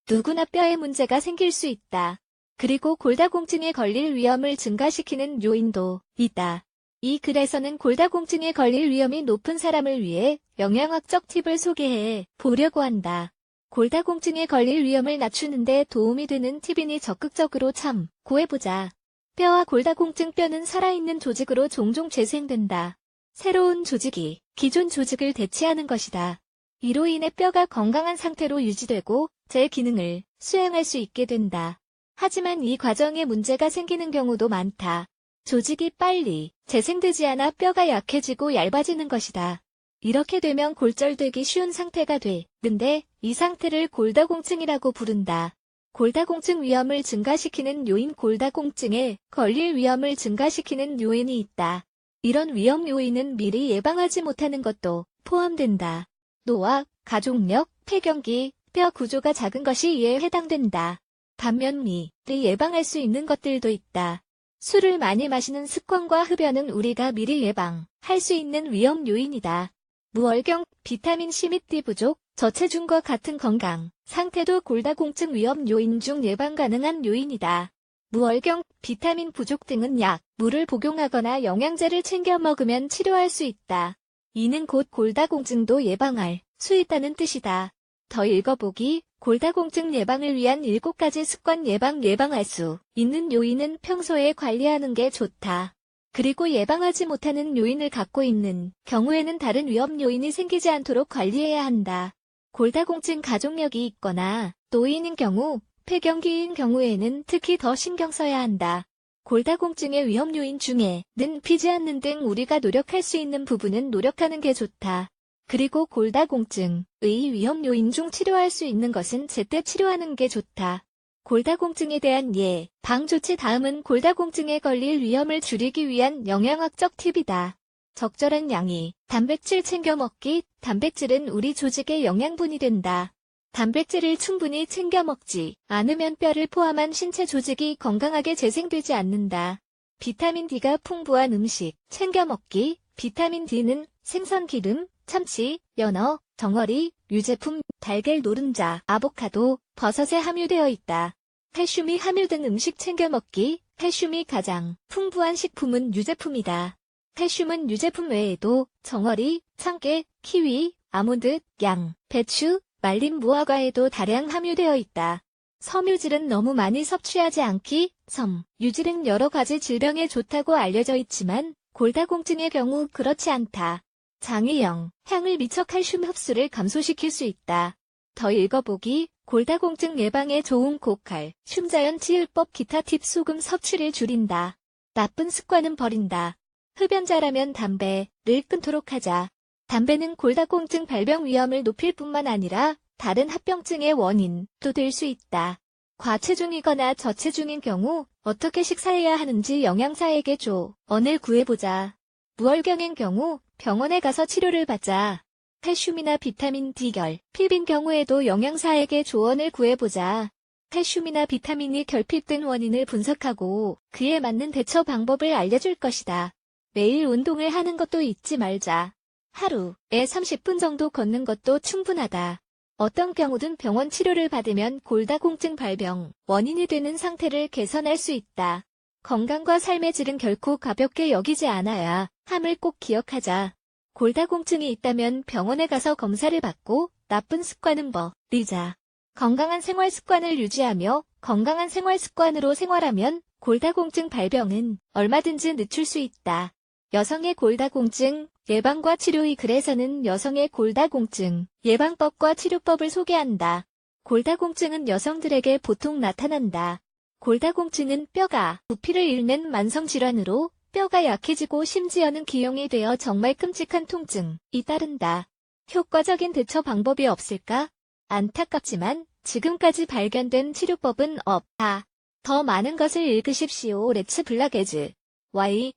누구나 뼈에 문제가 생길 수 있다. 그리고 골다공증에 걸릴 위험을 증가시키는 요인도 있다. 이 글에서는 골다공증에 걸릴 위험이 높은 사람을 위해 영양학적 팁을 소개해 보려고 한다. 골다공증에 걸릴 위험을 낮추는 데 도움이 되는 팁이니 적극적으로 참고해보자. 뼈와 골다공증 뼈는 살아있는 조직으로 종종 재생된다. 새로운 조직이 기존 조직을 대체하는 것이다. 이로 인해 뼈가 건강한 상태로 유지되고 제 기능을 수행할 수 있게 된다. 하지만 이 과정에 문제가 생기는 경우도 많다. 조직이 빨리 재생되지 않아 뼈가 약해지고 얇아지는 것이다. 이렇게 되면 골절되기 쉬운 상태가 되는데 이 상태를 골다공증이라고 부른다. 골다공증 위험을 증가시키는 요인 골다공증에 걸릴 위험을 증가시키는 요인이 있다. 이런 위험 요인은 미리 예방하지 못하는 것도 포함된다. 노화, 가족력, 폐경기, 뼈 구조가 작은 것이 이에 해당된다. 반면 미리 예방할 수 있는 것들도 있다. 술을 많이 마시는 습관과 흡연은 우리가 미리 예방할 수 있는 위험 요인이다. 무월경, 비타민 C 및 D 부족, 저체중과 같은 건강 상태도 골다공증 위험 요인 중 예방 가능한 요인이다. 무월경, 비타민 부족 등은 약, 물을 복용하거나 영양제를 챙겨 먹으면 치료할 수 있다. 이는 곧 골다공증도 예방할 수 있다는 뜻이다. 더 읽어보기, 골다공증 예방을 위한 7가지 습관 예방할 수 있는 요인은 평소에 관리하는 게 좋다. 그리고 예방하지 못하는 요인을 갖고 있는 경우에는 다른 위험 요인이 생기지 않도록 관리해야 한다. 골다공증 가족력이 있거나 노인인 경우, 폐경기인 경우에는 특히 더 신경 써야 한다. 골다공증의 위험 요인 중에는 피지 않는 등 우리가 노력할 수 있는 부분은 노력하는 게 좋다. 그리고 골다공증의 위험 요인 중 치료할 수 있는 것은 제때 치료하는 게 좋다. 골다공증에 대한 예방 조치 다음은 골다공증에 걸릴 위험을 줄이기 위한 영양학적 팁이다. 적절한 양의 단백질 챙겨 먹기. 단백질은 우리 조직의 영양분이 된다. 단백질을 충분히 챙겨 먹지 않으면 뼈를 포함한 신체 조직이 건강하게 재생되지 않는다. 비타민 D가 풍부한 음식 챙겨 먹기. 비타민 D는 생선 기름, 참치, 연어, 덩어리, 유제품, 달걀 노른자, 아보카도, 버섯에 함유되어 있다. 칼슘이 함유된 음식 챙겨 먹기. 칼슘이 가장 풍부한 식품은 유제품이다. 칼슘은 유제품 외에도 정어리, 참깨, 키위, 아몬드, 양, 배추, 말린 무화과에도 다량 함유되어 있다. 섬유질은 너무 많이 섭취하지 않기. 섬유질은 여러 가지 질병에 좋다고 알려져 있지만 골다공증의 경우 그렇지 않다. 장의 향을 미쳐 칼슘 흡수를 감소시킬 수 있다. 더 읽어보기, 골다공증 예방에 좋은 고칼슘 자연 치유법 기타 팁. 소금 섭취를 줄인다. 나쁜 습관은 버린다. 흡연자라면 담배를 끊도록 하자. 담배는 골다공증 발병 위험을 높일 뿐만 아니라 다른 합병증의 원인도 될 수 있다. 과체중이거나 저체중인 경우 어떻게 식사해야 하는지 영양사에게 조언을 구해보자. 무월경인 경우 병원에 가서 치료를 받자. 칼슘이나 비타민 D 결핍인 경우에도 영양사에게 조언을 구해보자. 칼슘이나 비타민이 결핍된 원인을 분석하고 그에 맞는 대처 방법을 알려줄 것이다. 매일 운동을 하는 것도 잊지 말자. 하루에 30분 정도 걷는 것도 충분하다. 어떤 경우든 병원 치료를 받으면 골다공증 발병 원인이 되는 상태를 개선할 수 있다. 건강과 삶의 질은 결코 가볍게 여기지 않아야 함을 꼭 기억하자. 골다공증이 있다면 병원에 가서 검사를 받고 나쁜 습관은 버리자. 건강한 생활 습관을 유지하며 건강한 생활 습관으로 생활하면 골다공증 발병은 얼마든지 늦출 수 있다. 여성의 골다공증 예방과 치료. 이 글에서는 여성의 골다공증 예방법과 치료법을 소개한다. 골다공증은 여성들에게 보통 나타난다. 골다공증은 뼈가 부피를 잃는 만성질환으로 뼈가 약해지고 심지어는 기형이 되어 정말 끔찍한 통증이 따른다. 효과적인 대처 방법이 없을까? 안타깝지만 지금까지 발견된 치료법은 없다. 더 많은 것을 읽으십시오. 레츠 블락에즈 Y